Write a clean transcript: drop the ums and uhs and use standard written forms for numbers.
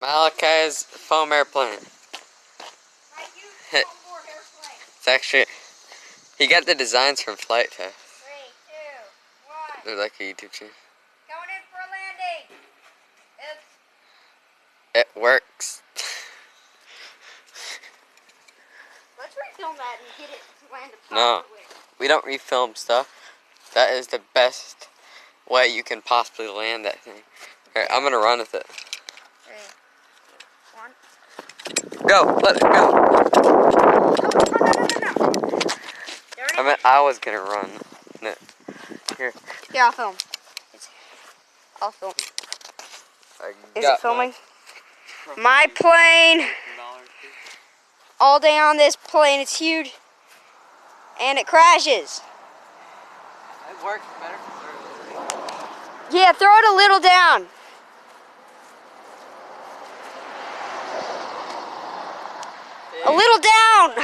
Malachi's foam airplane. It's actually, he got the designs from Flight Test. 3, 2, 1. They're like a YouTube channel. Going in for a landing. It works. Let's refilm that and get it to land a No, we don't refilm stuff. That is the best way you can possibly land that thing. Alright, I'm gonna run with it. 3, 1. Go, let it go. No. I was gonna run. No. Here. Yeah, I'll film. I'll film. Is it filming? My plane. All day on this plane. It's huge. And it crashes. It works better. Yeah, throw it a little down. A little down.